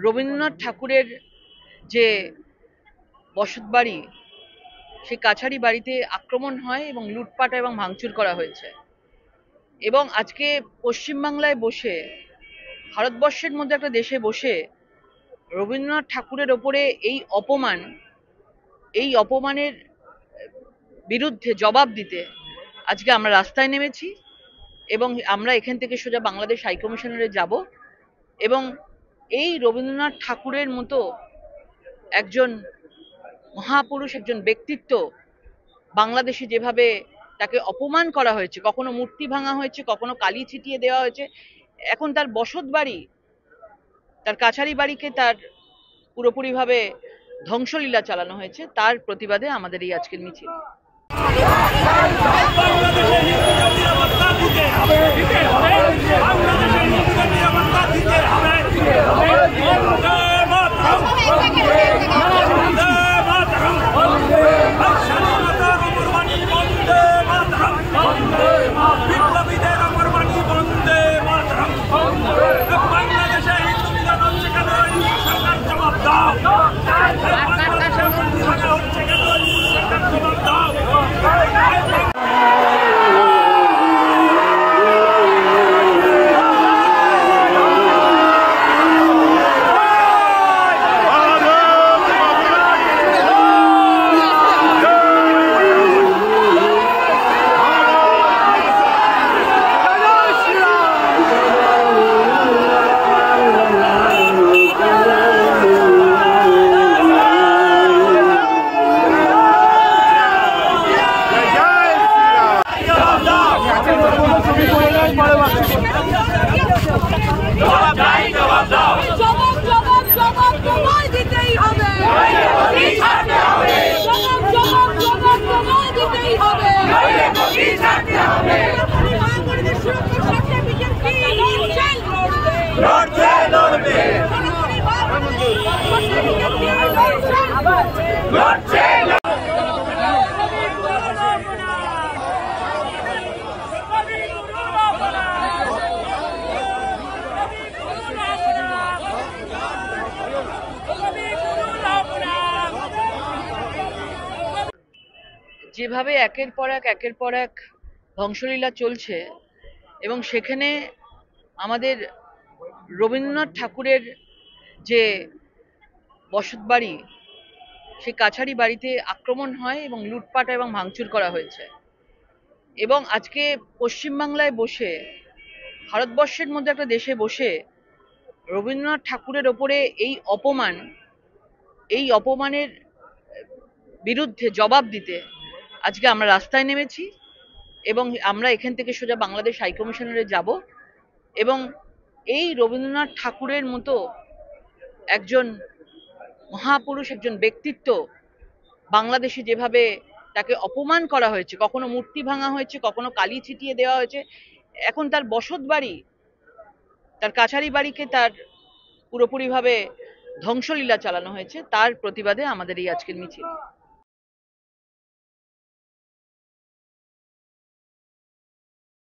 রবীন্দ্রনাথ ঠাকুরের যে বসতবাড়ি, সেই কাছারি বাড়িতে আক্রমণ হয় এবং লুটপাট এবং ভাঙচুর করা হয়েছে। এবং আজকে পশ্চিমবাংলায় বসে, ভারতবর্ষের মধ্যে একটা দেশে বসে রবীন্দ্রনাথ ঠাকুরের ওপরে এই অপমানের বিরুদ্ধে জবাব দিতে আজকে আমরা রাস্তায় নেমেছি। এবং আমরা এখান থেকে সোজা বাংলাদেশ হাইকমিশনারে যাব এবং এই রবীন্দ্রনাথ ঠাকুরের মতো একজন মহাপুরুষ, একজন ব্যক্তিত্ব বাংলাদেশে যেভাবে তাকে অপমান করা হয়েছে, কখনো মূর্তি ভাঙা হয়েছে, কখনো কালি ছিটিয়ে দেওয়া হয়েছে, এখন তার বসত বাড়ি, তার কাছারি বাড়িকে তার পুরোপুরিভাবে ধ্বংসলীলা চালানো হয়েছে, তার প্রতিবাদে আমাদের এই আজকের মিছিল। যেভাবে একের পর এক ধ্বংসলীলা চলছে এবং সেখানে আমাদের রবীন্দ্রনাথ ঠাকুরের যে বসতবাড়ি, সেই কাছারি বাড়িতে আক্রমণ হয় এবং লুটপাট এবং ভাঙচুর করা হয়েছে। এবং আজকে পশ্চিমবাংলায় বসে, ভারতবর্ষের মধ্যে একটা দেশে বসে রবীন্দ্রনাথ ঠাকুরের ওপরে এই অপমানের বিরুদ্ধে জবাব দিতে আজকে আমরা রাস্তায় নেমেছি এবং আমরা এখান থেকে সোজা বাংলাদেশ হাইকমিশনারে যাব এবং এই রবীন্দ্রনাথ ঠাকুরের মতো একজন মহাপুরুষ, একজন ব্যক্তিত্ব বাংলাদেশে যেভাবে তাকে অপমান করা হয়েছে, কখনো মূর্তি ভাঙা হয়েছে, কখনো কালি ছিটিয়ে দেওয়া হয়েছে, এখন তার বসত বাড়ি, তার কাছারি বাড়িকে তার পুরোপুরিভাবে ধ্বংসলীলা চালানো হয়েছে, তার প্রতিবাদে আমাদের এই আজকের মিছিল।